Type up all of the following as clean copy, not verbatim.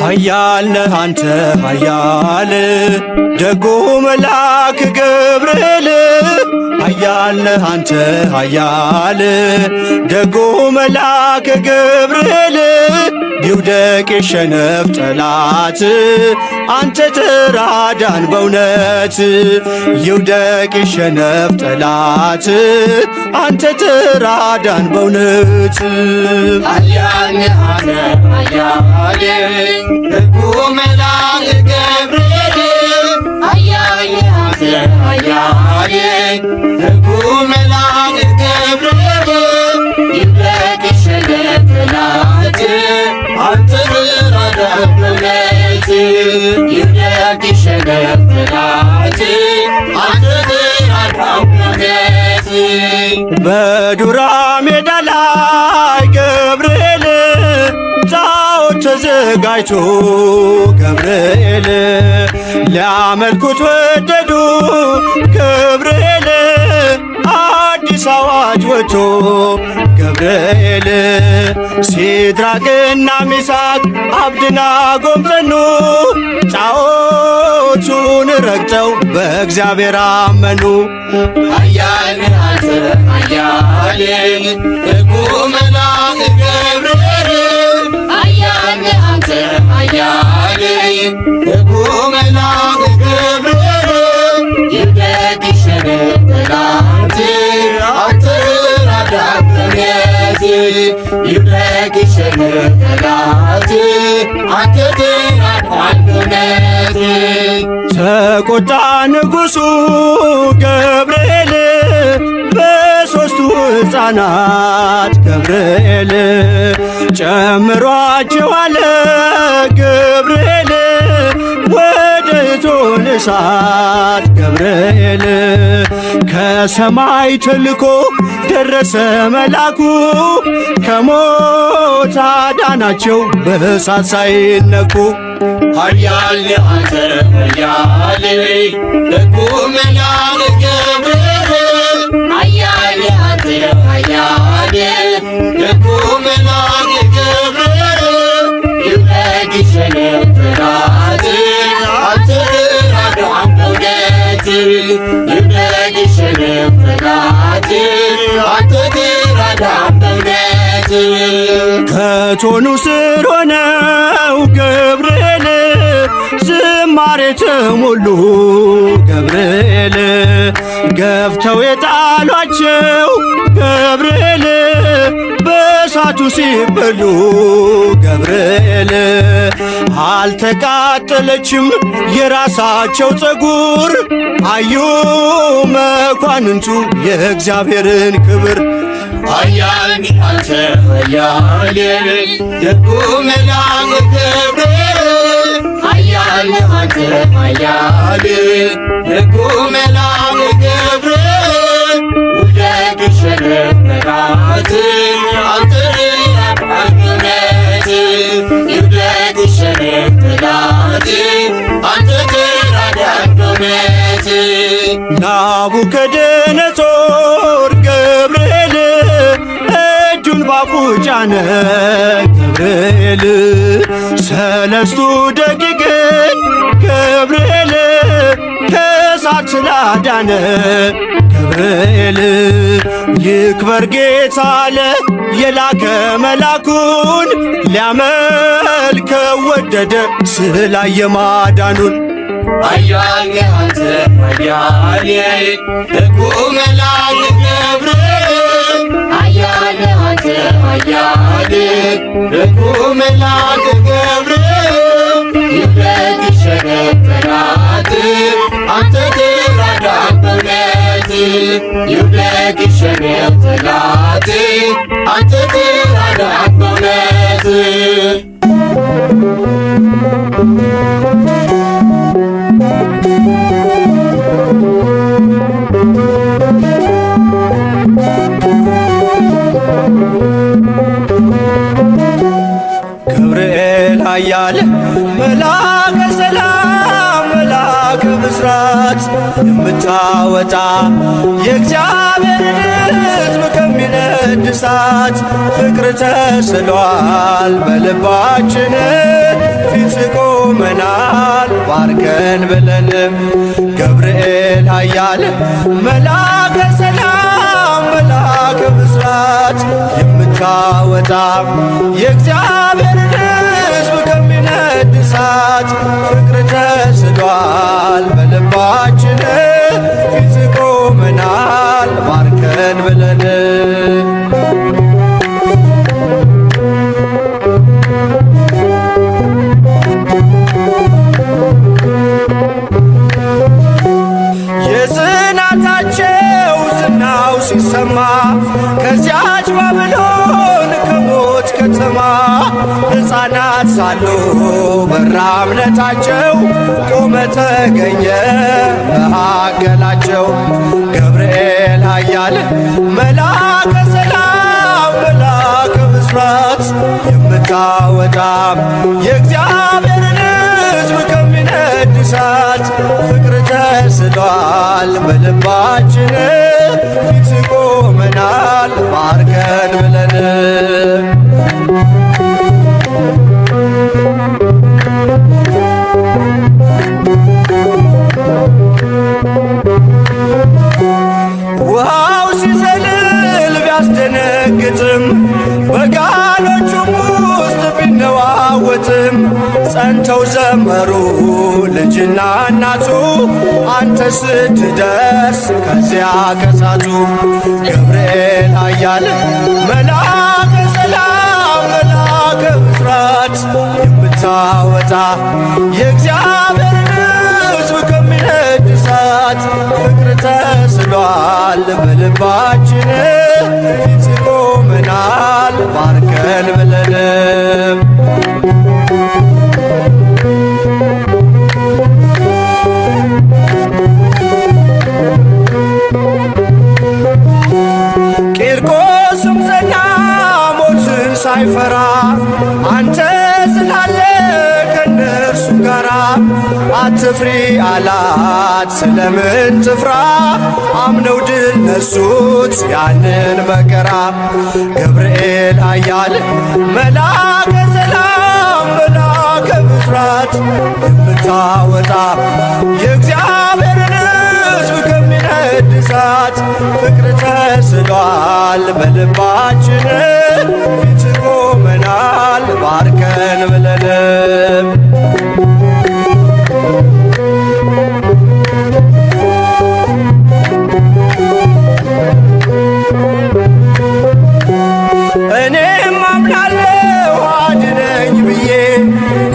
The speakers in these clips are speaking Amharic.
ኃያል ነህ አንተ ኃያል ደጉ መልአክ ገብርኤል ኃያል ነህ አንተ ኃያል ደጉ መልአክ ገብርኤል ይውደቅ የሸነፍ ጠላት አንተ ተራዳን በእውነት ይውደቅ የሸነፍ ጠላት አንተ ተራዳን በእውነት ኃያል ነህ አንተ ኃያል ደጉ መልአክ ገብርኤል ኃያል ነህ አንተ ኃያል ደጉ መልአክ ገብርኤል ይውደቅ የሸነፍ ጠላት አንተ ተራዳን በእውነት ይውደቅ የሸነፍ ጠላት አንተ ተራዳን በእውነት በዱራ ሜዳ ላይ ገብርኤል ጣዖት ተዘጋጅቶ ገብርኤል ሊያመልኩት ወደዱ ገብርኤል አዲስ አዋጅ ወጥቶ ገብርኤል ሲድራቅና ሚሳቅ አብደናጎም ጸኑ ጣዖቱን ረግጠው በእግዚአብሔር አመኑ። ኃያል ነህ አንተ ኃያል ደጉ መልአክ ገብርኤል ኃያል ነህ አንተ ኃያል ደጉ መልአክ ገብርኤል ይውደቅ የሸነፍ ጠላት አንተ ተራዳን በእውነት ይውደቅ የሸነፍ ጠላት አንተ ተራዳን በእውነት ተቆጣ ንጉሡ ገብርኤል በሦስቱ ሕፃናት ገብርኤል ጨምሯቸዋል ገብርኤል ወደ እቶነ እሳት ገብርኤል ከሰማይ ተልኮ ደረሰ መልአኩ ከሞት አዳናቸው በእሳት ሳይነኩ። ኃያል ነህ አንተ ኃያል ደጉ መልአክ ገብርኤል ኃያል ነህ አንተ ኃያል ደጉ መልአክ ገብርኤል ይውደቅ የሸነፍ ጠላት አንተ ተራዳን በእውነት ይውደቅ የሸነፍ ጠላት አንተ ተራዳን በእውነት ከእቶኑ ስር ሆነው ገብርኤል ዝማሬ ተሞሉ ገብርኤል ገፍተው የጣሏቸው ገብርኤል በእሳቱ ሲበሉ ገብርኤል አልተቃጠለችም የራሳቸው ፀጉር አዩ መኳንንቱ የእግዚአብሔርን ክብር። ኃያል ነህ አንተ ኃያል ደጉ መልአክ ገብርኤል ኃያል ነህ አንተ ኃያል ደጉ መልአክ ገብርኤል ይውደቅ የሸነፍ ጠላት አንተ ተራዳን በእውነት ይውደቅ የሸነፍ ጠላት አንተ ተራዳን በእውነት ናቡከደነጾር ገብርኤል እጁን ባፉ ጫነ ገብርኤል ሰለስቱ ደቂቅን ገብርኤል ከእሳት ስላዳነ ገብርኤል ይክበር ጌታ አለ የላከ መላኩን ሊያመልከው ወደደ ስላየ ማዳኑን። ኃያል ነህ አንተ ኃያል ደጉ መልአክ ገብርኤል ኃያል ነህ አንተ ኃያል ደጉ መልአክ ገብርኤል ይውደቅ የሸነፍ ጠላት አንተ ተራዳን በእውነት ይውደቅ የሸነፍ ጠላት አንተ ተራዳን በእውነት ገብርኤል ኃያል መልአከ ሰላም ከብስራት የምታወጣ የእግዚአብሔርን ሕዝብ ከሚነድ እሳት ፍቅር ተስሏል በልባችን ፊት ቆመናል ባርከን ብለንም ገብርኤል ኃያል መልአከ ሰላም መልአከ ብስራት የምታወጣ የእግዚአብሔርን ሕዝብ ከሚነድ እሳት ፍቅር ተስሏል በልባችን ፊት ቆመናል ባርከን ብለን የጽናታቸው ዝናው ሲሰማ ከዚያች ባቢሎን ከሞት ከተማ ሕፃናት ሳሉ በራ እምነታቸው ቆመ ተገኘ መካከላቸው ገብርኤል ኃያል መልአከ ሰላም መልአከ ብስራት የምታወጣ የእግዚአብሔርን ሕዝብ ከሚነድ እሳት ፍቅር ተስሏል በልባችን ፊት ቆመናል ባርከን ብለን ውሃው ሲዘልል ቢያስደነግጥም በጋኖቹም ውስጥ ቢነዋወጥም ጸንተው ዘመሩ ልጅና እናቱ አንተ ስትደርስ ከዚያ ከሳቱ ገብርኤል ኃያል መልአከ ሰላም መልአከ ብስራት የምታወጣ የእግዚአብሔርን ሕዝብ ከሚነድ እሳት ፍቅር ተስሏል በልባችን ፊት ቆመናል ባርከን ብለንም ቂርቆስም ጸና ሞትን ሳይፈራ አንተ ስላለ ከነርሱ ጋራ አትፍሪ አላት ስለምን ትፍራ አምነው ድል ነሱት ያንን መከራ ገብርኤል ኃያል መልአከ ሰላም መልአከ ብስራት የምታወጣ የእግዚአብሔርን ሕዝብ ከሚነድ እሳት ፍቅር ተስሏል በልባችን ፊት ቆመናል ባርከን ብለንም እኔም አምናለሁ አድነኝ ብዬ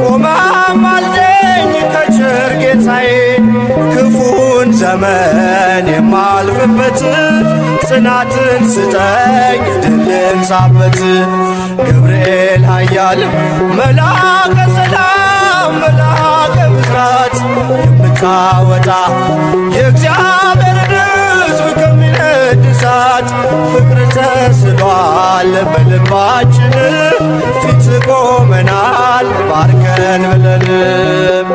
ቆመ አማልደኝ ከቸር ጌታዬ ክፉን ዘመን የማልፍበት ጽናትን ስጠኝ ድልን ሳበት ገብርኤል ኃያል መልአከ ሰላም መልአከ ብስራት የምታወጣ የእግዚአብሔርን ሕዝብ ከሚነድ እሳት ፍቅር ተስሏል በልባችን ፊት ቆመናል ባርከን ብለንም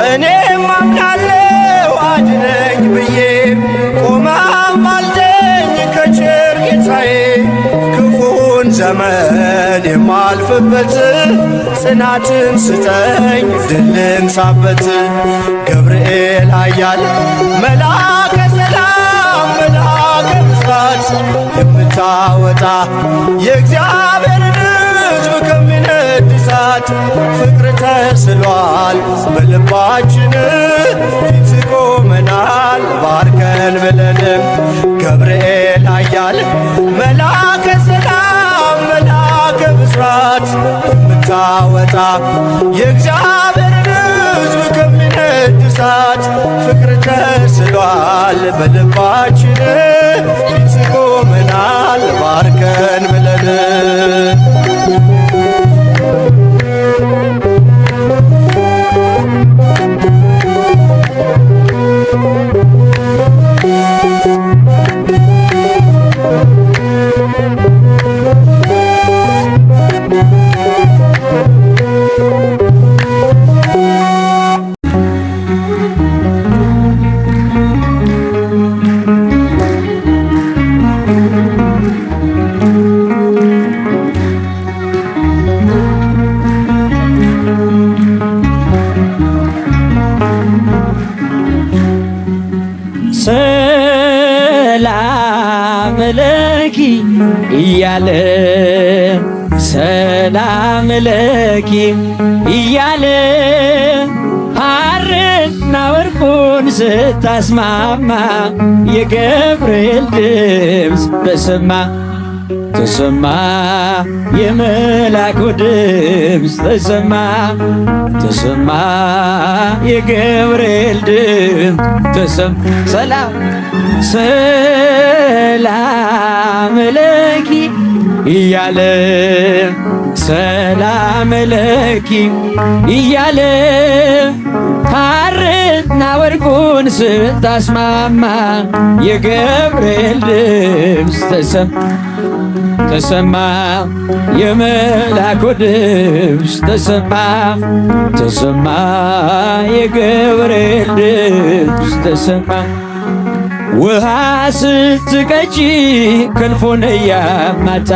እኔም አምናለሁ አድነኝ ብዬ ቆመ አማልደኝ ከቸር ጌታዬ ክፉን ዘመን የማልፍበት ጽናትን ስጠኝ ድልን ሳበት ገብርኤል ኃያል መልአከ ሰላም መልአከ ብስራት የምታወጣ የእግዚአብሔርን ሕዝብ ከሚነድ እሳት ፍቅር ተስሏል በልባችን ፊት ቆመናል ባርከን ብለንም ገብርኤል ኃያል መልአከ ሰላም መልአከ ብስራት የምታወጣ የእግዚአብሔርን ሕዝብ ከሚነድ እሳት ፍቅር ተስሏል በልባችን ፊት ቆመናል ባርከን ብለንም ለኪ እያለ ሰላም ለኪ እያለ ሐርና ወርቁን ስታስማማ የገብርኤል ድምፅ ተሰማ ተሰማ የመላኩ ድምፅ ተሰማ ተሰማ የገብርኤል ድምፅ ተሰማ ሰላም ሰላም ለኪ እያለ ሰላም ለኪ እያለ ሐርና ወርቁን ስታስማማ የገብርኤል ድምፅ ተሰማ ተሰማ የመላኩ ድምፅ ተሰማ ተሰማ የገብርኤል ድምፅ ተሰማ ውሃ ስትቀጂ ክንፉን እያማታ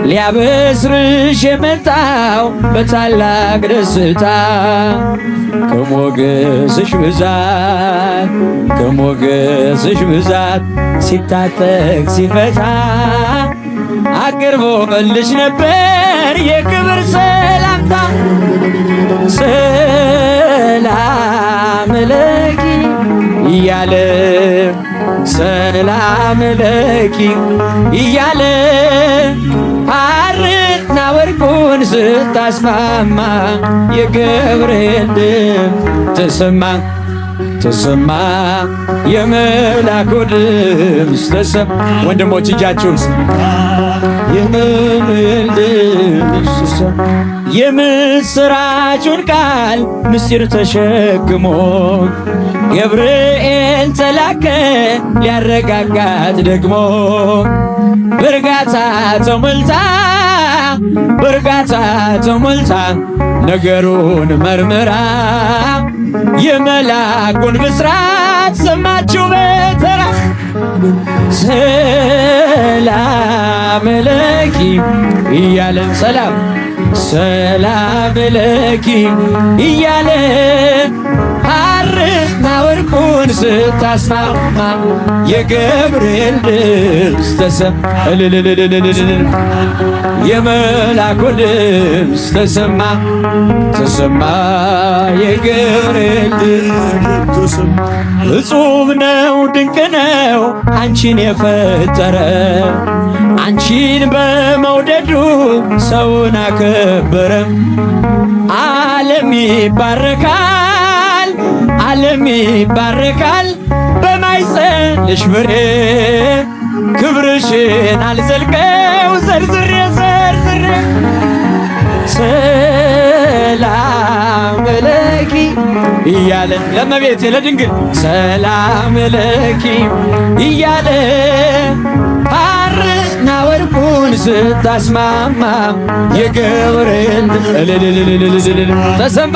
ሊያበስርሽ የመጣው በታላቅ ደስታ ከሞገስሽ ብዛት ከሞገስሽ ብዛት ሲታጠቅ ሲፈታ አቅርቦልሽ ነበር የክብር ሰላምታ ሰላም ለኪ እያለ ሰላም ለኪ እያለ ሐርና ወርቁን ስታስማማ የገብርኤል ድምፅ ተሰማ ተሰማ የመላኩ ድምፅ ተሰማ። ወንድሞች እጃችሁን የገብርኤል ድምፅ ተሰማ የምስራቹን ቃል ምስጢር ተሸክሞ ገብርኤል ተላከ ሊያረጋጋት ደግሞ በእርጋታ ተሞልታ በእርጋታ ተሞልታ ነገሩን መርምራ የመላኩን ብስራት ሰማችው በተራ ሰላም ለኪ እያለ ሰላም ሰላም ለኪ እያለ ሐርና ወርቁን ስታስማማ የገብርኤል ድምፅ ተሰማ የመላኩ ድምፅ ተሰማ ተሰማ የገብርኤል ድምፅ ተሰማ። እጹብ ነው ድንቅ ነው አንቺን የፈጠረ አንቺን በመውደዱ ሰውን አከበረ። ዓለም ይባረካል ዓለም ይባረካል በማኅፀንሽ ፍሬ ክብርሽን አልዘልቀው ዘርዝሬ ዘርዝሬ ሰላም ለኪ እያለ ለእመቤቴ ለድንግል ሰላም ለኪ እያለ ሐርና ወርቁን ስታስማማ የገብርኤል ተሰማ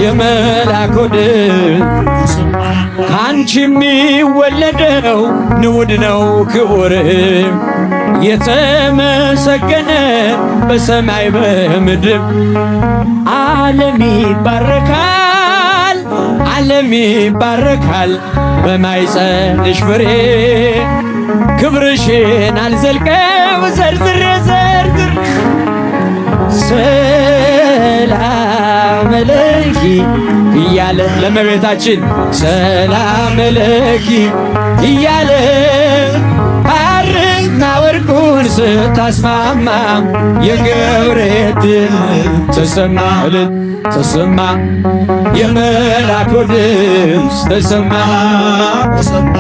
የመላኩ ድምፅ ከአንቺ የሚወለደው ንዑድ ነው ክቡር የተመሰገነ በሰማይ በምድር ዓለም ይባረካል ዓለም ይባረካል በማኅፀንሽ ፍሬ ክብርሽን አልዘልቀው ዘርዝሬ ዘርዝሬ ሰላም ለኪ እያለ ለእመቤታችን ሰላም ለኪ እያለ ሐርና ወርቁን ስታስማማ የገብርኤል ድምፅ ተሰማ ተሰማ የመላኩ ድምፅ ተሰማ ተሰማ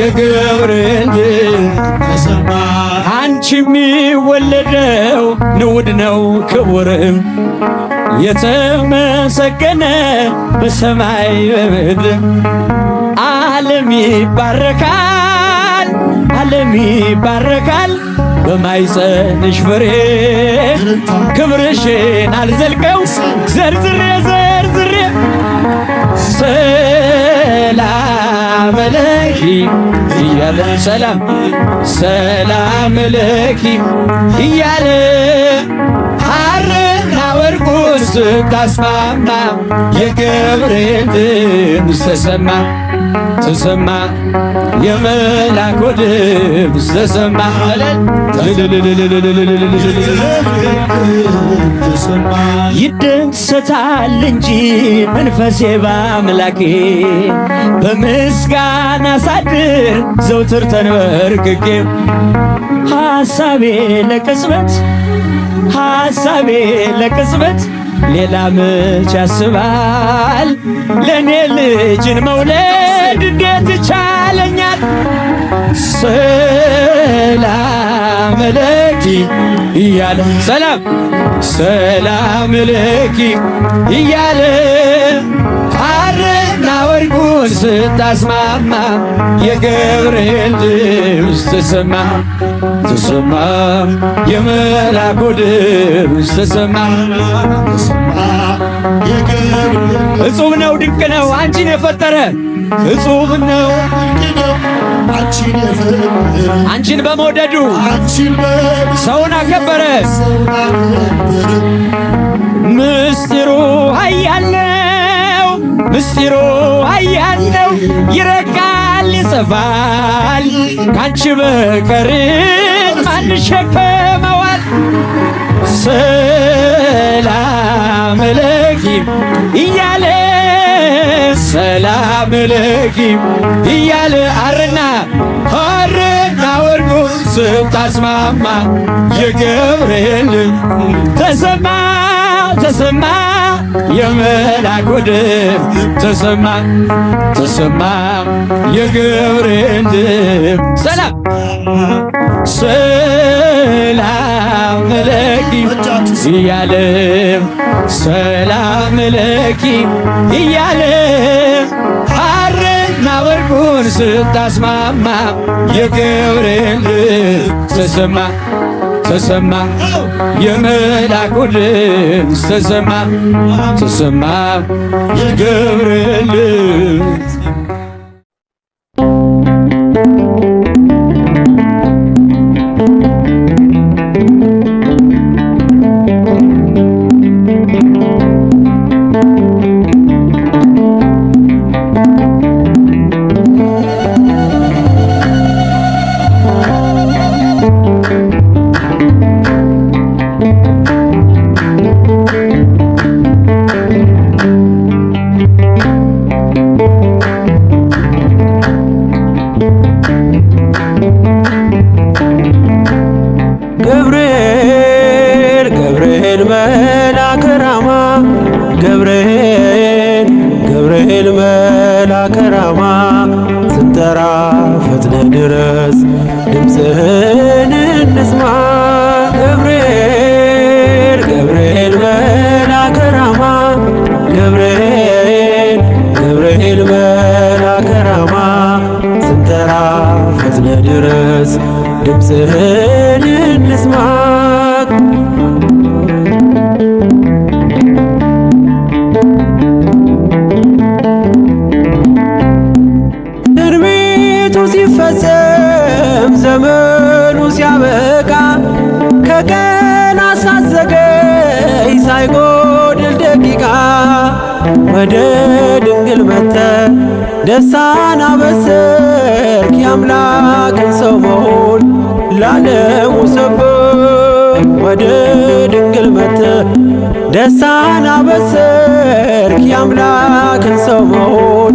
የገብርኤል ድምፅ ተሰማ አንቺ የሚወለደው ንዑድ ነው ክቡርም የተመሰገነ በሰማይ በምድር ዓለም ይባረካል ዓለም ይባረካል በማኅፀንሽ ፍሬ ክብርሽን አልዘልቀው ዘርዝሬ ዘርዝሬ ሰላም ለኪ እያለ ሰላም ሰላም ለኪ እያለ ሐርና ወርቁን ስታስማማ የገብርኤል ድምፅ ተሰማ ተሰማ የመላኩ ድምፅ ተሰማ ይደሰታል እንጂ መንፈሴ በአምላኬ በምስጋና ሳድር ዘውትር ተንበርክኬ ሐሳቤ ለቅጽበት ሌላ መች ያስባል ለኔ ልጅን መውለድ እንዴት ይቻለኛል ሰላም ለኪ እያለ ሰላም ለኪ እያለ ሐርና ወርቁን ስታስማማ የገብርኤል ድምፅ ተሰማ ተሰማ የመላኩ ድምፅ ተሰማ እጹብ ነው ድንቅ ነው አንቺን የፈጠረ እጹብ ነው አንቺን በመውደዱ ሰውን አከበረ ምስጢሩ ኃያል ነው ይረቃል ይጽፋል ካንቺ በቀር ማን ይሸከመዋል ሰላም ለኪ እያለ ሰላም ለኪ እያለ ሐርና ወርቁ ስታስማማ የገብርኤል ተሰማ የመላኩ ድምፅ ተሰማ የገብርኤል ድምፅ ሰላም ለኪ እያለ ሰላም ለኪ እያለ ሐርና ወርቁን ስታስማማ የገብርኤል ተሰማ የመላኩ ድምፅ ተሰማ የገብርኤል ገብርኤል መልአከ ራማ ገብርኤል መልአከ ራማ ስንጠራ ፈጥነ ድረስ ድምፅህን እንስማ ገብርኤል መልአከ ራማ ገብርኤል መልአከ ራማ ስንጠራ ፈጥነ ድረስ ድምፅህን እንስማ ትንቢቱ ሲፈጸም ዘመኑ ሲያበቃ ከቀናት ሳትዘገይ ሳይጎድል ደቂቃ ወደ ድንግል መጥተህ ደስታን አበሰርክ የአምላክን ሰው መሆን ለዓለሙ ሰበክ ወደ ድንግል መጥተህ ደስታን አበሰርክ የአምላክን ሰው መሆን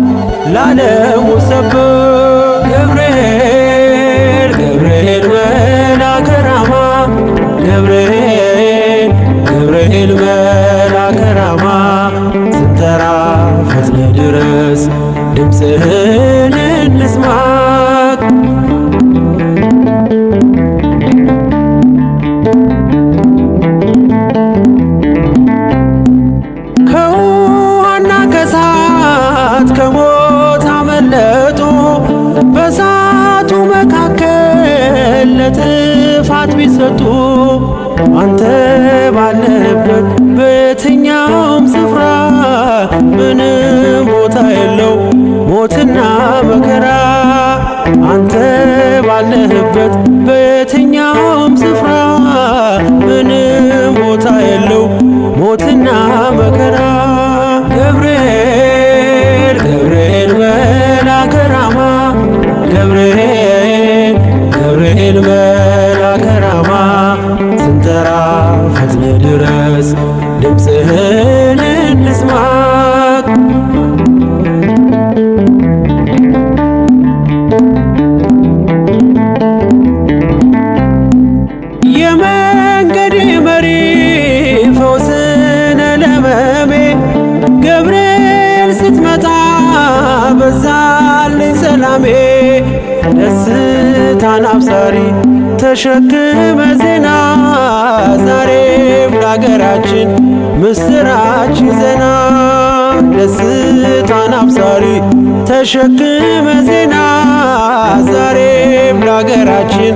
ለዓለሙ ሰበክ ገብርኤል መልአከ ራማ ገብርኤል መልአከ ራማ ስንጠራ ፈጥነ ድረስ ድምፅህን እንስማ ከውሃና ከእሳት ከሞት አመለጡ በእሳቱ መካከል ለጥፋት ቢሰጡ አንተ ባለህበት በየትኛውም ስፍራ ምንም ቦታ የለው ሞትና መከራ አንተ ባለህበት በየትኛውም ስፍራ ምንም ቦታ የለው ሞትና ገብርኤል ገብርኤል መልአከ ራማ ገብርኤል ገብርኤል መልአከ ራማ ስንጠራ ፈጥነ ድረስ ድምፅህን እንስማ የመንገድ መሪ ፈውስነ ለመሜ ገብርኤል ስትመጣ በዛልኝ ሰላሜ ደስታን አብሳሪ ተሸክመ ዜና ዛሬም ለአገራችን ምስራች ይዘና ደስታን አብሳሪ ተሸክመ ዜና ዛሬም ለአገራችን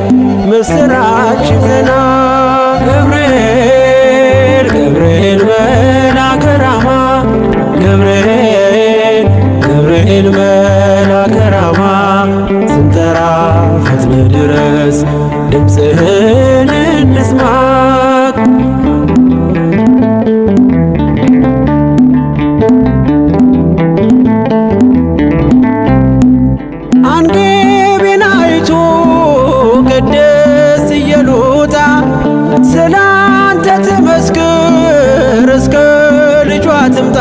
ምስራች ይዘና ገብርኤል ገብርኤል መልአከ ራማ ገብርኤል ገብርኤል መልአከ ራማ ስንጠራ ፈጥነ ድረስ ድምፅህን እንስማ አንገቤን አይቶ ቅድስት ኢየሉጣ ስላንተ ትመስክር እስከ ልጇ ትምጣ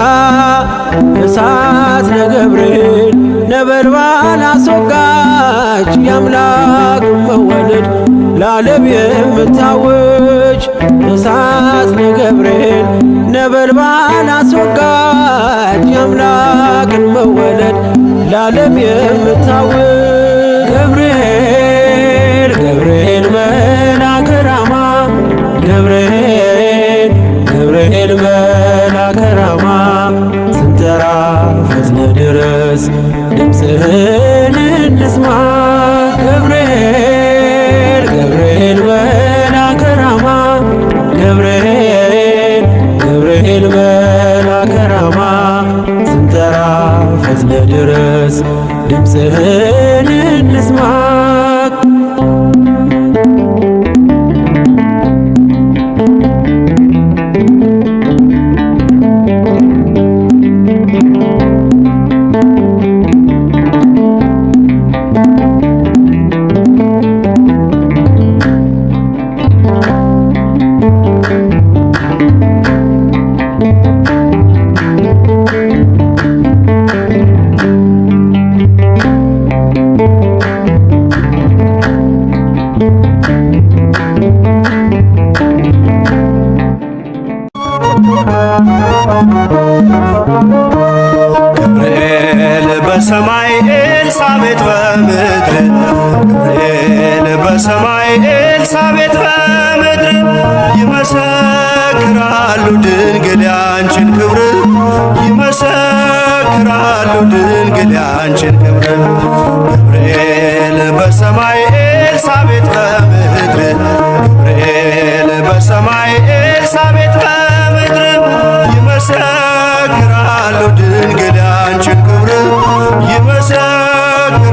እሳት ለገብርኤል ነበልባል አስወጋች የአምላክ መወለድ ለዓለም የምታውጅ እሳት ለገብርኤል ነበልባል አስወጋች የአምላክን መወለድ ለዓለም የምታውጅ ገብርኤል ገብርኤል መልአከ ራማ ገብርኤል ገብርኤል መልአከ ራማ ስንጠራ ፈጥነ ድረስ ድምፅህን እንስማ ገብርኤል ገብርኤል መልአከ ራማ ገብርኤል ገብርኤል መልአከ ራማ ስንጠራ ፈጥነ ድረስ ድምፅህን እንስማ ገብርኤል በሰማይ ኤልሳቤጥ በምድር ገብርኤል በሰማይ ኤልሳቤጥ በምድር ይመሰክራሉ ድንግል ያንቺን ክብር ይመሰክራሉ ድንግል ያንቺን ክብር ገብርኤል በሰማይ ኤልሳቤጥ በምድር ገብርኤል በሰማይ ኤልሳቤጥ በምድር ይመሰክራሉ ድንግል ያንቺን ክብር ይመሰክራሉ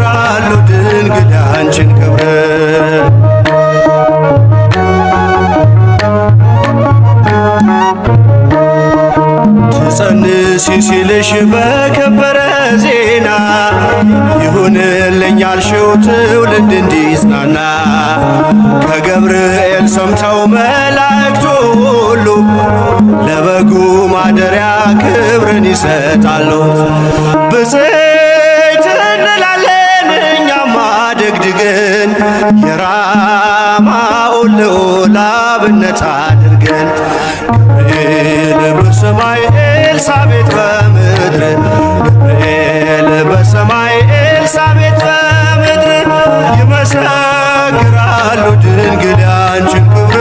ድንግል ያንቺን ክብር ትጸንሲ ሲልሽ በከበረ ዜና ይሁንልኝ ያልሽው ትውልድ እንዲጽናና ከገብርኤል ሰምተው መላእክቱ ሁሉ ለበጉ ማደሪያ ክብርን ይሰጣሉ። ብፅዕት እንላለን እኛማ ደግድገን የራማውን ልዑል አብነት አድርገን ገብርኤል በሰማይ ኤልሳቤጥ በምድር ገብርኤል በሰማይ ኤልሳቤጥ በምድር ይመሰክራሉ ድንግል ያንቺን ክብር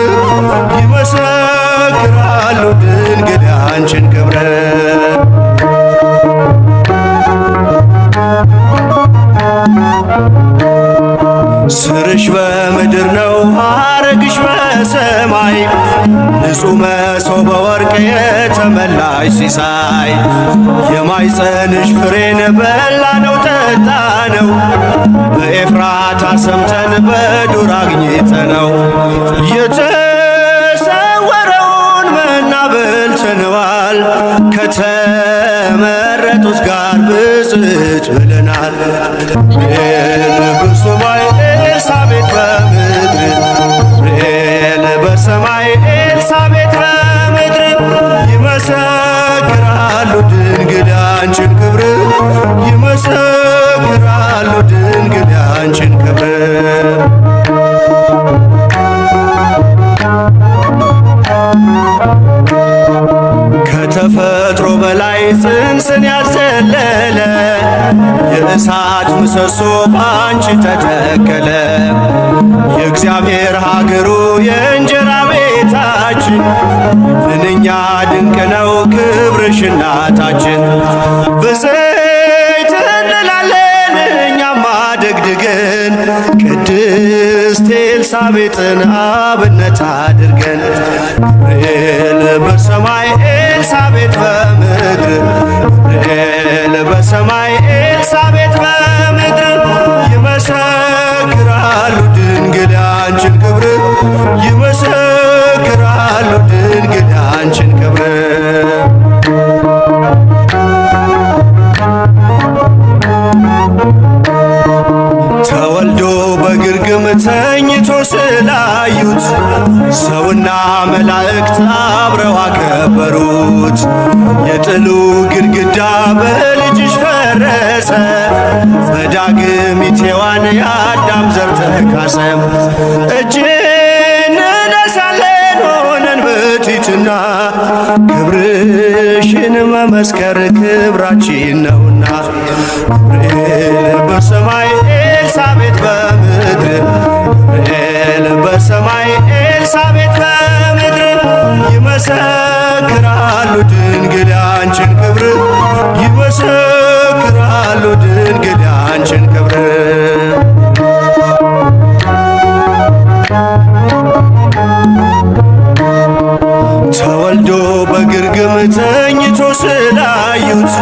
ይመሰክራሉ ድንግል ያንቺን ክብር ስርሽ በምድር ነው ሐረግሽ በሰማይ ንጹሕ መሶበ ወርቅ የተመላሽ ሲሳይ የማይጸንሽ ፍሬን በላነው ጠጣነው በኤፍራታ ሰምተን በዱር አግኝተነው የተሰወረውን መና በልተነዋል ከተመ ከመላእክት ጋር ብፅዕት ብለናል። ገብርኤል በሰማይ ኤልሳቤጥ በምድር ገብርኤል በሰማይ ኤልሳቤጥ በምድር ይመሰክራሉ ድንግል ያንቺን ክብር ይመሰክራሉ ድንግል ያንቺን ክብር። ከተፈጥሮ በላይ ጽንስን ያዘለለ የእሳት ምሰሶ ባንቺ ተተከለ። የእግዚአብሔር ሀገሩ የእንጀራ ቤታችን ምንኛ ድንቅ ነው ክብርሽ እናታችን። ብፅዕት እንላለን እኛማ ደግድገን ቅድስት ኤልሳቤጥን አብነት አድርገን። ገብርኤል በሰማይ ኤልሳቤጥ በምድር ገብርኤል በሰማይ ኤልሳቤጥ በምድር ይመሰክራሉ ድንግል ያንቺን ክብር ይመሰክራሉ ድንግል ያንቺን ክብር። ተወልዶ በግርግም ተኝቶ ስላዩት ሰውና መላእክት አብረው አከበሩት። የጥሉ ግድግዳ በልጅሽ ፈረሰ በዳግሚት ሔዋን የአዳም ዘር ተካሰ። እጅ እንነሳለን ሆነን በትሕትና ክብርሽን መመስከር ክብራችን ነውና። ገብርኤል በሰማይ ኤልሳቤጥ በምድር ገብርኤል በሰማይ ኤልሳቤጥ በምድር ይመሰክራሉ ድንግል ያንቺን ክብር ይመሰክራሉ ድንግል ያንቺን ክብር። ተወልዶ በግርግም ተኝቶ ስላዩት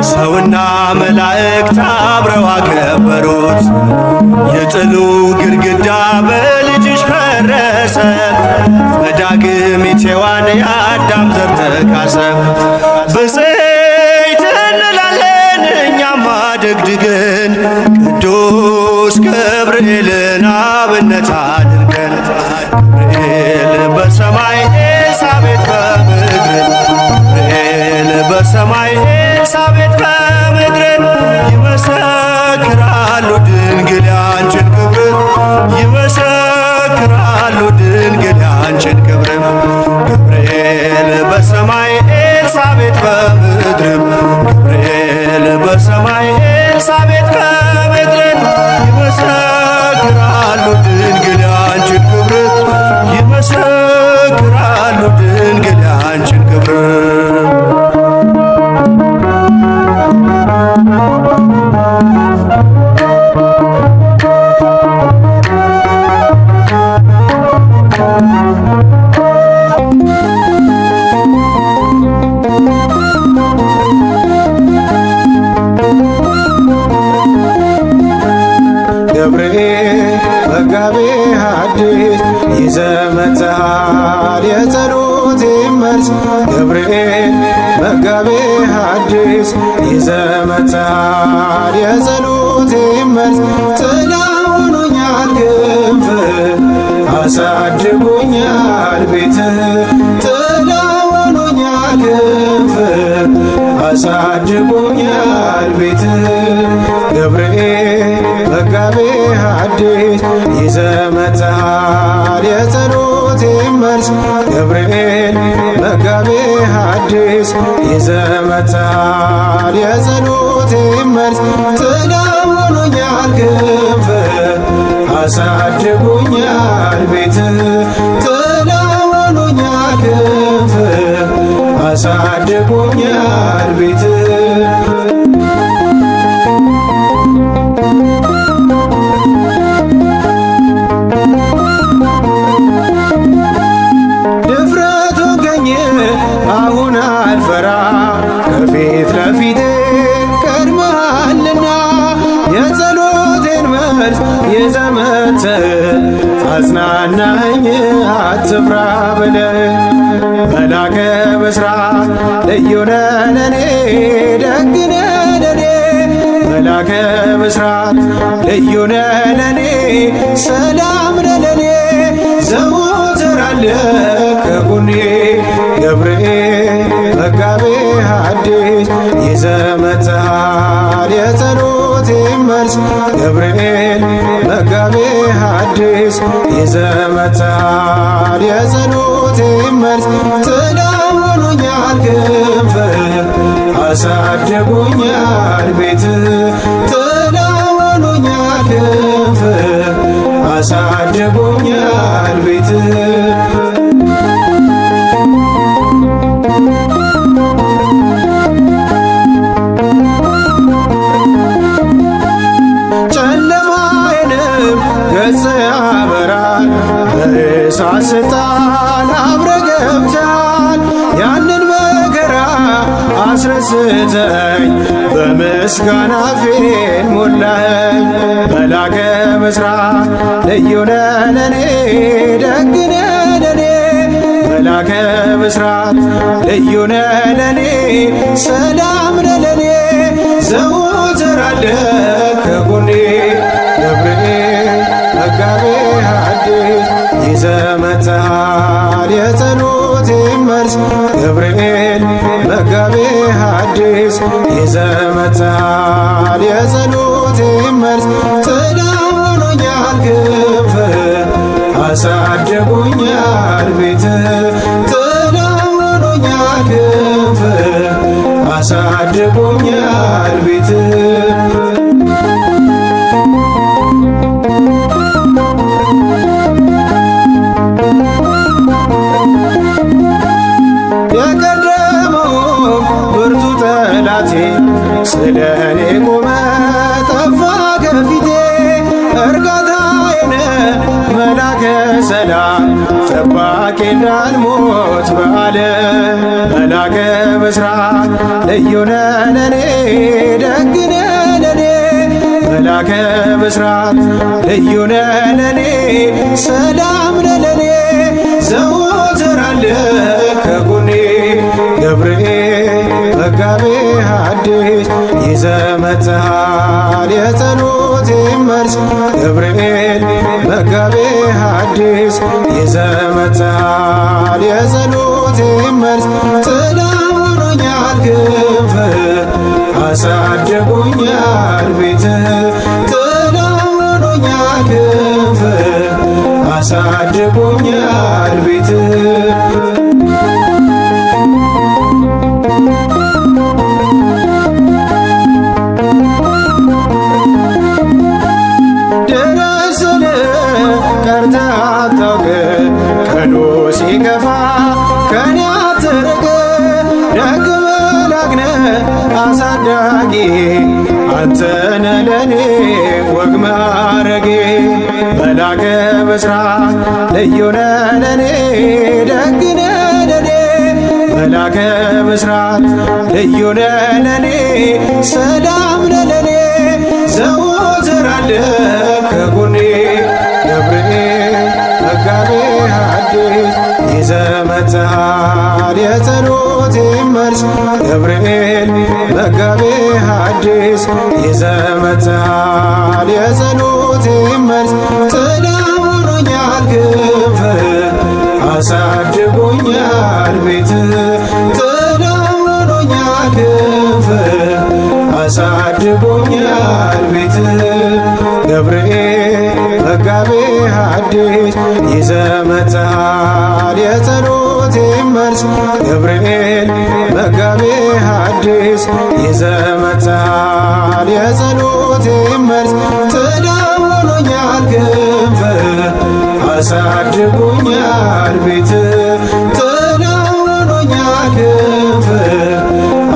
ሰውና መላእክት አብረው አከበሩት። የጥሉ ግድግዳ በልጅሽ ፈረሰ በዳግሚት ሔዋን የአዳም ዘር ተካሰ። ብፅዕት እንላለን እኛማ ደግድገን ቅዱስ ገብርኤልን አብነት አድርገን። ገብርኤል በሰማይ ኤልሳቤጥ በምድር ገብርኤል በሰማይ ኤልሳቤጥ በምድር ይመሰክራሉ ድንግል ያንቺን ክብር ይመሰክራሉ ድንግል ያንቺን ክብር። ገብርኤል በሰማይ ኤልሳቤጥ በምድር ገብርኤል በሰማይ ኤልሳቤጥ በምድር ይመሰክራሉ ድንግል ያንቺን ክብር ይመሰክራሉ ድንግል ያንቺን ክብር። ገብርኤል መጋቤ ሐዲስ ይዘመትሃል የጸሎቴ መልስ። ገብርኤል መጋቤ ሐዲስ ይዘመትሃል የጸሎቴ መልስ። ጥላ ሆኖኛል ክንፍ አሳድጎኛል ቤት ጥላ ሆኖኛል ክንፍ አሳድጎኛል ቤት። ገብርኤል መጋቤ ሐዲስ ይዘመትሃል የጸሎቴ መልስ። ገብርኤል መጋቤ ሐዲስ ይዘመትሃል የጸሎቴ መልስ። ጥላ ሆኖኛል ክንፍ አሳድጎኛል ቤት ጥላ ሆኖኛል ክንፍ አሳድጎኛል ቤት። ድፍረቱ ገኘ አሁን አልፈራ ከፊት ለፊቴ ቀድመሃልና የጸሎቴን መልስ የዘመትህ አጽናናኝ አትፍራ ብለህ መላከ ብስራት ልዩ ነህ ለኔ ደግነህ መላከ ብስራት ልዩ ነህ ለኔ ሰላም ነህ ለኔ ዘወትር አለ ከጎኔ ገብርኤል መጋቤ ሐዲስ ይዘህ መጥተሃል የጸሎቴ መልስ ገብርኤል መጋቤ ሐዲስ ይዘህ መጥተሃል የጸሎቴ መልስ ጥላ ሆኖኛል ክንፍህ አሳድጎኛል ቤትህ ጥላ ሆኖኛል ክንፍህ አሳድጎኛል ቤትህ ጨለማዬንም ገጽ ያበራል በእሳት ስጣል አብረህ ገብተሃል ያንን መከራ አስረስተኝ በምስጋና ፊቴን ሞላኸኝ መላከ ብስራት ልዩ ነህ ለኔ ደግ ነህ ለኔ መላከ ብስራት ልዩ ነህ ለኔ ሰላም ነህ ለኔ ዘወትር አለ ከጎኔ ገብርኤል መጋቤ ሐዲስ ይዘህ መጥተሃል የጸሎቴ መልስ ገብርኤል መጋቤ ሐዲስ ይዘህ መጥተሃል የጸሎቴ መልስ ጥላ ሆኖኛል ክንፍህ አሳድጎኛል ቤትህ ጥላ ሆኖኛል ክንፍህ አሳድጎኛል ቤትህ የቀደመው ብርቱ ጠላቴ ስለ እኔ ቆመ ጠፋ ከፊቴ እርጋታዬ ነህ መላከ ሰላም ጠባቂ እንዳልሞት በዓለም መላከ ብስራት ልዩ ነህ ለኔ ደግ ነህ ለኔ መላከ ብስራት ልዩ ነህ ለኔ ሰላም ነህ ለኔ ዘወትር አለ ከጎኔ ገብርኤል መጋቤ ሐዲስ ይዘህ መጥተሃል የጸሎቴ መልስ ገብርኤል መጋቤ ሐዲስ ይዘህ መጥተሃል የጸሎቴ መልስ ጥላ ሆኖኛል ክንፍህ አሳድጎኛል ቤትህ ጥላ ሆኖኛል ክንፍህ አሳድጎኛል ቤትህ ቀርተህ አታውቅም ቀኑ ሲከፋ ከኔ አትርቅ ደግ መላክ ነህ አሳዳጊ አንተ ነህ ለኔ ወግ ማዕረጌ መላከ ብስራት ልዩ ነህ ለኔ ደግ ነህ ለኔ መላከ ብስራት ልዩ ነህ ለኔ ሰላም ነህ ለኔ ዘወትር አለ ከጎኔ ገብርኤል መጋቤ ሐዲስ ይዘህ መጥተሃል የጸሎቴ መልስ ገብርኤል መጋቤ ሐዲስ ይዘህ መጥተሃል የጸሎቴ መልስ ጥላ ሆኖኛል ክንፍህ አሳድጎኛል ቤትህ ጥላ ሆኖኛል ክንፍህ አሳድጎኛል ቤትህ ገብርኤል መጋቤ ሐዲስ ይዘህ መጥተሃል የጸሎቴ መልስ ገብርኤል መጋቤ ሐዲስ ይዘህ መጥተሃል የጸሎቴ መልስ ጥላ ሆኖኛል ክንፍህ አሳድጎኛል ቤትህ ጥላ ሆኖኛል ክንፍህ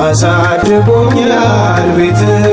አሳድጎኛል ቤትህ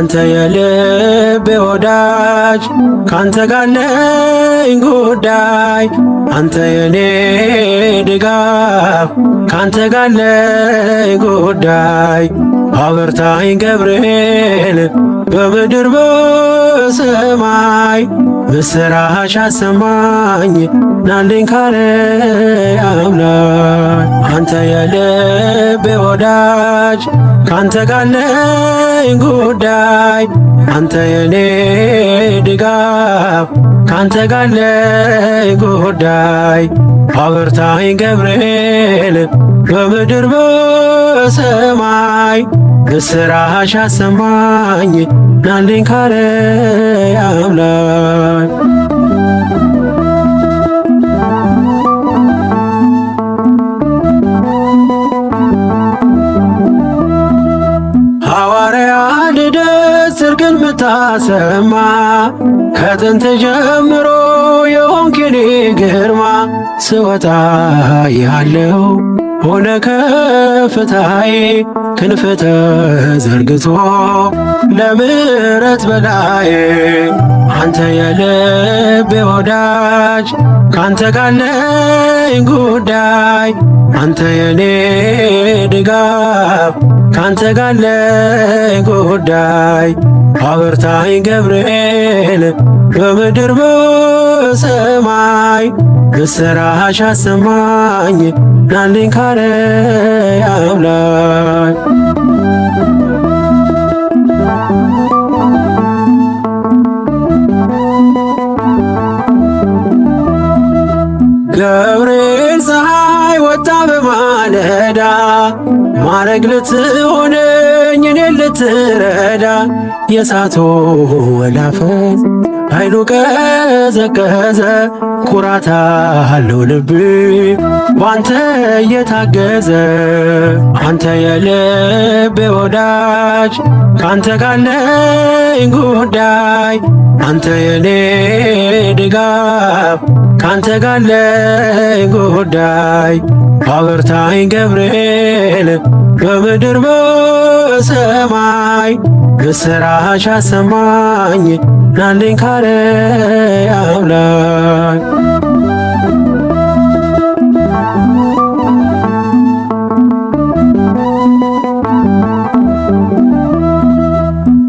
አንተ የልቤ ወዳጅ ካንተ ጋር አለኝ ጉዳይ አንተ የኔ ድጋፍ ካንተ ጋር አለኝ ጉዳይ አበርታኝ ገብርኤል በምድር በሰማይ ምስራች አሰማኝ ናልኝ ካርያም ላይ አንተ የልቤ ወዳጅ ካንተ ጋር አለኝ ጉዳይ አንተ የኔ ድጋፍ ካንተ ጋር አለኝ ጉዳይ አበርታኝ ገብርኤል በምድር በሰማይ ምስራች አሰማኝ ናልኝ ካርያም ላይ ሐዋርያ ልደት ጽድቅን ምታሰማ ከጥንት ጀምሮ የሆንክ የኔ ግርማ ስወጣ ያለው ሆነ ከፍታዬ ክንፍ ተዘርግቶ ለምሕረት በላዬ አንተ የልቤ ወዳጅ ካንተ ጋር አለኝ ጉዳይ አንተ የኔ ድጋፍ ካንተ ጋር አለኝ ጉዳይ አበርታኝ ገብርኤል በምድር በሰማይ ምስራች አሰማኝ ናልኝ ካርያም ላይ ገብርኤል ፀሐይ ወጣ በማለዳ ማረግ ልትሆነኝ እኔን ልትረዳ የእሳቱ ወላፈን ኃይሉ ቀዘቀዘ ኩራት አለው ልቤ ባንተ እየታገዘ አንተ የልቤ ወዳጅ ካንተ ጋር አለኝ ጉዳይ አንተ የኔ ድጋፍ ካንተ ጋር አለኝ ጉዳይ አበርታኝ ገብርኤል በምድር በሰማይ ምስራች አሰማኝ ናልኝ ካርያም ላይ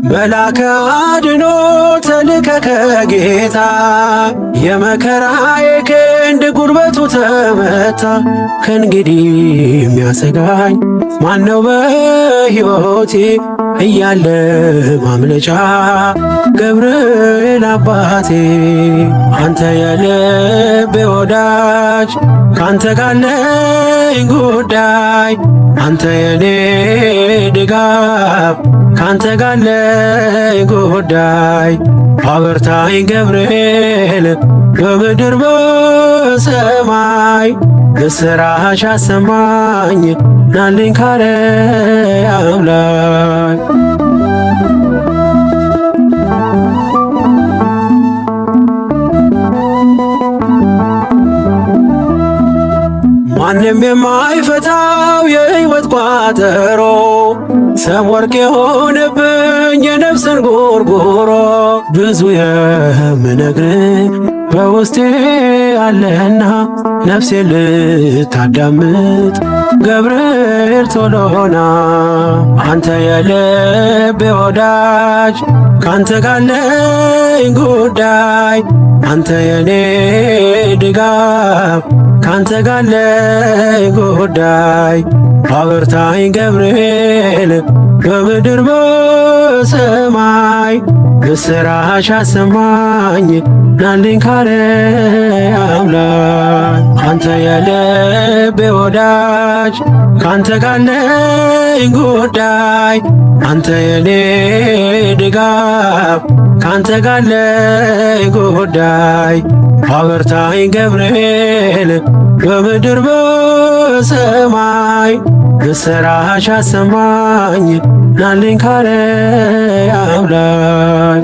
መልአከ አድኖ ተልከ ከጌታ የመከራዬ ክንድ ጉልበቱ ተመታ ከእንግዲህ የሚያሰጋኝ ማነው በሕይወቴ እያለ ማምለጫ ገብርኤል አባቴ አንተ የልቤ ወዳጅ ካንተ ጋር አለኝ ጉዳይ አንተ የኔ ድጋፍ ካንተ ጋር አለኝ ጉዳይ አበርታኝ ገብርኤል በምድር በሰማይ ምስራች አሰማኝ ናልኝ ካርያም ላይ ማንም የማይፈታው የሕይወት ቋጠሮ ሰም ወርቅ የሆነብኝ የነፍስን ጎርጎሮ ብዙ የምነግርህ በውስጤ አለና ነፍሴ ልታዳምጥ ገብርኤል ቶሎና አንተ የልቤ ወዳጅ ካንተ ጋር አለኝ ጉዳይ አንተ የኔ ድጋፍ ካንተ ጋር አለኝ ጉዳይ አበርታኝ ገብርኤል በምድር በሰማይ ምስራች አሰማኝ ናልኝ ካርያም ላይ አንተ የልቤ ወዳጅ ካንተ ጋር አለኝ ጉዳይ አንተ የኔ ድጋፍ ካንተ ጋር አለኝ ጉዳይ አበርታኝ ገብርኤል በምድር በሰማይ ምስራች አሰማኝ ናልኝ ካርያም ላይ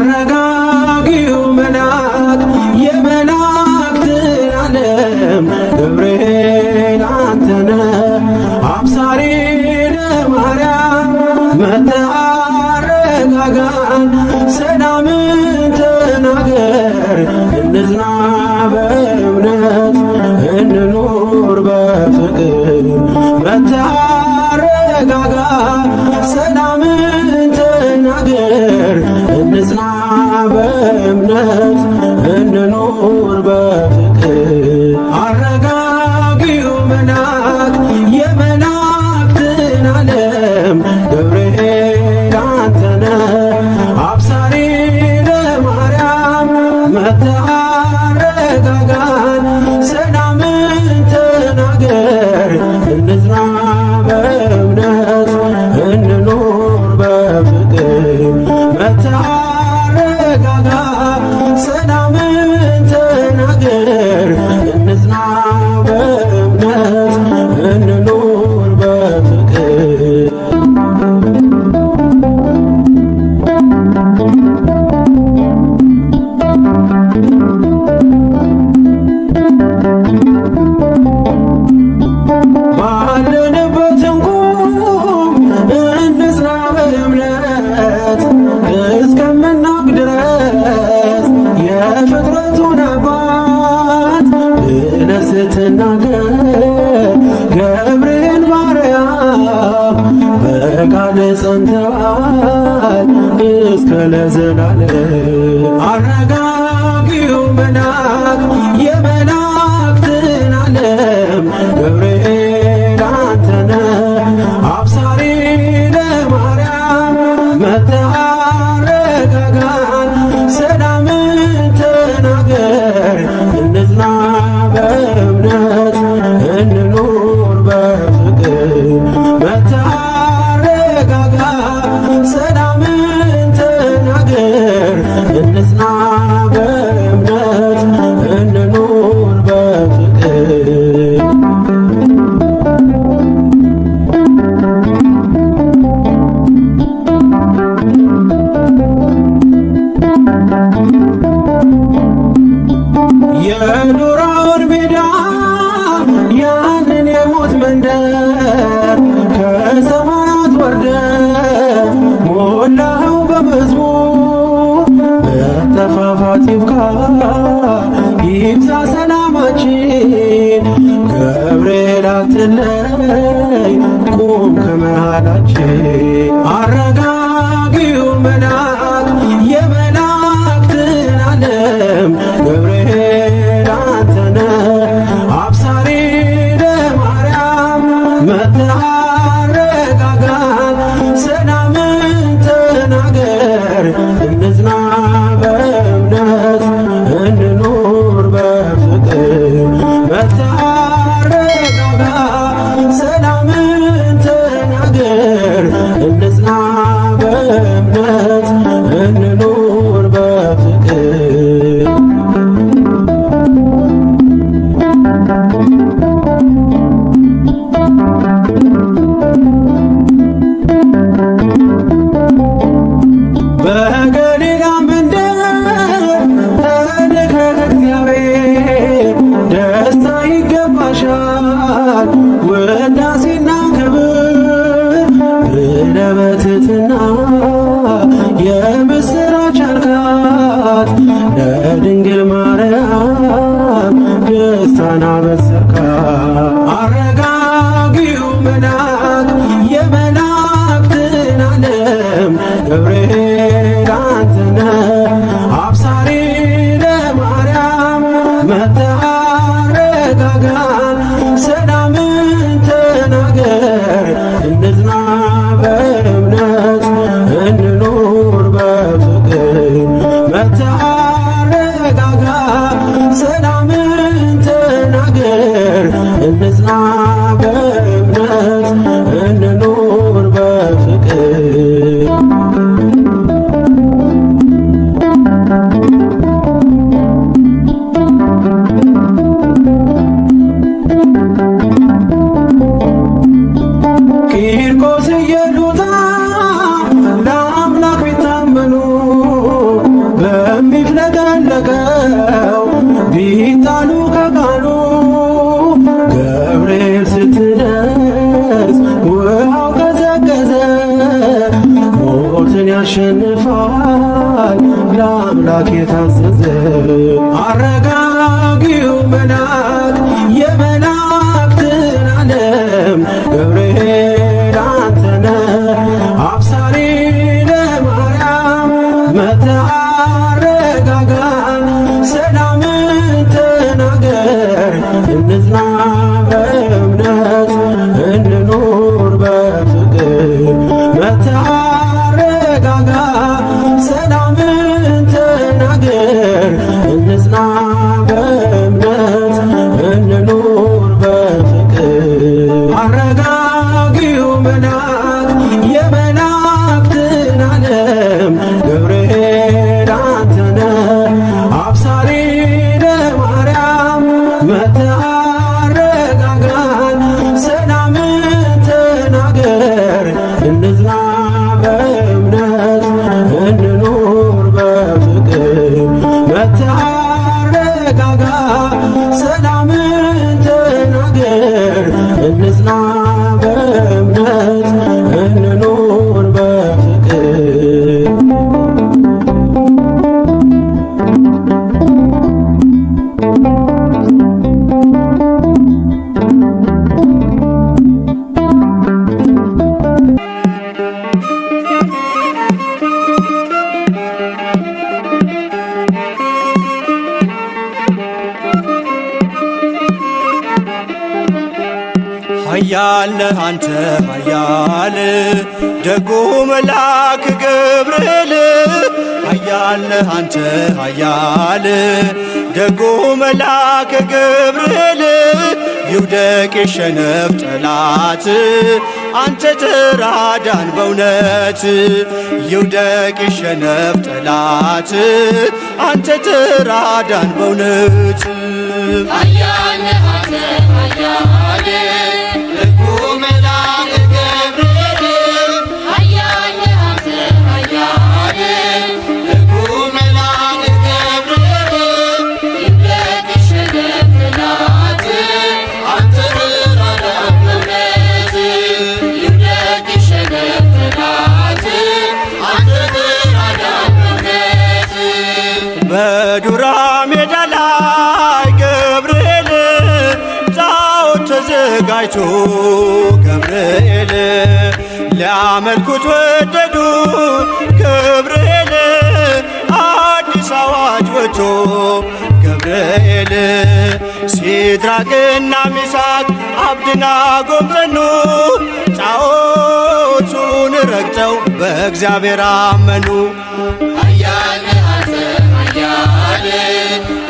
አረጋጊው መልአክ የመላእክትን ዓለም ገብርኤል አንተነ አብሳሪ ለማርያም መጥተህ አረጋጋን ሰላምን ተናገር እንጽና በእምነት እንኑር በፍቅር መጥተህ አረጋጋ ሰላምን ተናገር እንጽና በእምነት እንኑር በፍቅር አረጋጊው መልአክ የመላእክትን ዓለም ገብርኤል አንተነ አብሳሪ ለማርያም መጥተህ አረጋጋን ሰላምን ተናገር እንጽና በእምነት እንኑር በፍቅር መጥተህ አረጋጋ ሰላምን ተናገር እንጽና በእምነት እንኑር በፍቅር ባለንበት እንቁም እንጽና በእምነት እስከምናውቅ ድረስ የፍጥረቱን አባት ብለህ ስትናገር ገብርኤል ማርያም በቃል ጸንተዋል እስከ ለዘላለም አረጋጊው መልአክ የመላእክትን ዓለም ገብርኤል አንተነ አብሳሪ ለማርያም መጥተህ አረጋጋን ሰላምን ተናገር እንጽና በእምነት እንኑር በፍቅር መጥተህ አረጋጋ ሰላምን ተናገር እንጽና በእምነት እንኑር በፍቅር የዱራውን ሜዳ ያንን የሞት መንደር ከሰማያት ወርደ ሞላኸው በመዝሙር መጠፋፋት ይብቃ ይብዛ ሰላማችን ገብርኤል አትለይ ቁም ከመሃላችን አረጋጊው መልአክ የመላእክትን ዓለም ገብርኤል አንተነ አብሳሪ ለማርያም መጥተህ አረጋጋን ሰላምን ተናገር እንጽና በእምነት እንኑር በፍቅር መጥተህ አረጋጋ ሰላምን ተናገር እንጽና በእምነት እንኑር በፍቅር በገሊላ የሚፍለቀለቀው ቢጣሉ ከቃሉ ገብርኤል ስትደርስ ውሃው ቀዘቀዘ። ሞትን ያሸንፋል ለአምላክ የታዘዘ አረጋጊው መልአክ የመላእክትን ዓለም ገብርኤል አንተነ አብሳሪ ለማርያም መተአረጋጋ ሰላምን ተናገር እንጽና በእምነት እንኑር በፍቅር መተአረጋጋ ሰላምን ተናገር እንጽና በእምነት እንኑር በፍቅር አረጋጊው መልአክ የመላእክትን ዓለም ገብርኤል አንተነ አብሳሪ ለማርያም መተአረጋጋን ሰላምን ተናገር እንጽና በእምነት እንኑር በፍቅር መተአረጋጋ ሰላምን ተናገር እንጽና በእምነት እንኑር በፍቅር ኃያል ነህ አንተ ኃያል ደጉ መልአክ ገብርኤል ኃያል ነህ አንተ ኃያል ደጉ መልአክ ገብርኤል ይውደቅ የሸነፍ ጠላት አንተ ተራዳን በእውነት ይውደቅ የሸነፍ ጠላት አንተ ተራዳን በእውነት ኃያል ነህ አንተ ኃያል ደጉ መልአክ ገብርኤል ኃያል ነህ አንተ ኃያል ደጉ መልአክ ገብርኤል ይውደቅ የሸነፍ ጠላት አንተ ተራዳን በእውነት ይውደቅ የሸነፍ ጠላት አንተ ተራዳን በእውነት በዱራ ሜዳ ላይ ገብርኤል ጣዖት ተዘጋጅቶ ገብርኤል ሊያመልኩት ወደዱ ገብርኤል አዲስ አዋጅ ወጥቶ ገብርኤል ሲድራቅና ሚሳቅ አብደናጎም ጸኑ ጣዖቱን ረግጠው በእግዚአብሔር አመኑ። ኃያል ነህ አንተ ኃያል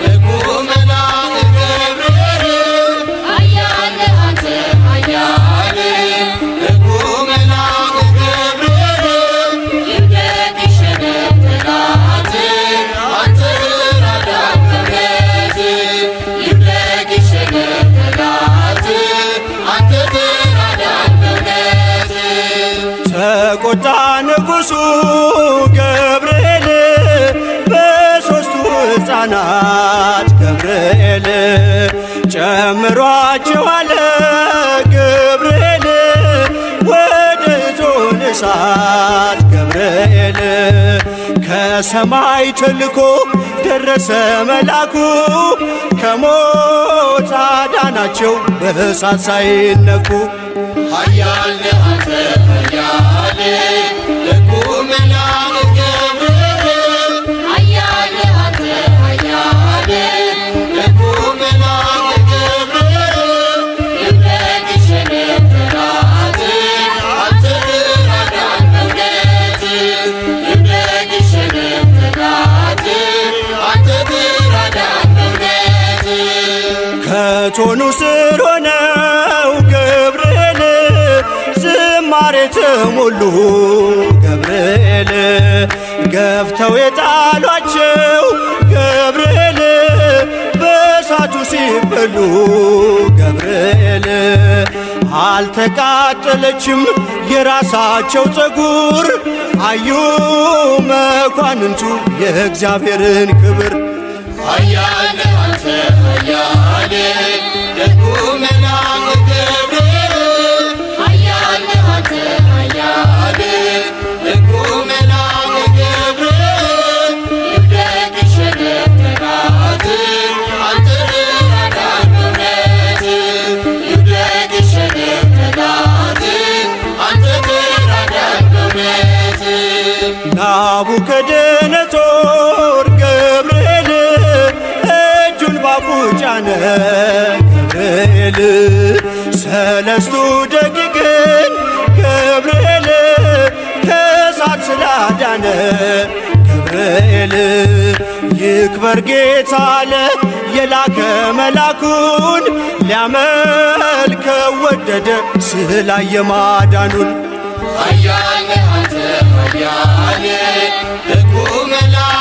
ደጉ መልአክ ገብርኤል ኃያል ነህ አንተ ኃያል ደጉ መልአክ ገብርኤል ይውደቅ የሸነፍ ጠላት አንተ ተራዳን በእውነት ይውደቅ የሸነፍ ጠላት አንተ ተራዳን በእውነት ተቆጣ ንጉሡ ገብርኤል በሦስቱ ሕፃናት ገብርኤል ጨምሯቸዋል ገብርኤል ወደ እቶነ እሳት ገብርኤል ከሰማይ ተልኮ ደረሰ መልአኩ ከሞት አዳናቸው በእሳት ሳይነኩ። ኃያል ነህ አንተ ኃያል ደጉ መልአክ ገብርኤል ኃያል ነህ አንተ ኃያል ደጉ መልአክ ገብርኤል ይውደቅ የሸነፍ ጠላት አንተ ተራዳን በእውነት ይውደቅ የሸነፍ ጠላት አንተ ተራዳን በእውነት ከእቶኑ ስር ሆነው ገብርኤል ዝማሬ ተሞሉ ገብርኤል ገፍተው የጣሏቸው ገብርኤል በእሳቱ ሲበሉ ገብርኤል አልተቃጠለችም የራሳቸው ፀጉር። አዩ መኳንንቱ የእግዚአብሔርን ክብር። ኃያል ነህ አንተ ኃያል ደጉ መልአክ ገብርኤል ኃያል ነህ አንተ ኃያል ደጉ መልአክ ገብርኤል ይውደቅ ይሸነፍ ጠላት አንተ ተራዳን በእውነት ይውደቅ ይሸነፍ ጠላት አንተ ተራዳን በእውነት ናቡከደነጾር ገብርኤል እጁን ባፉ ጫነ ገብርኤል ሰለስቱ ደቂቅን ገብርኤል ከእሳት ስላዳነ ገብርኤል ይክበር ጌታ አለ የላከ መላኩን ሊያመልከው ወደደ ስላየ ማዳኑን። ኃያል ነህ አንተ ኃያል ደጉ መልአክ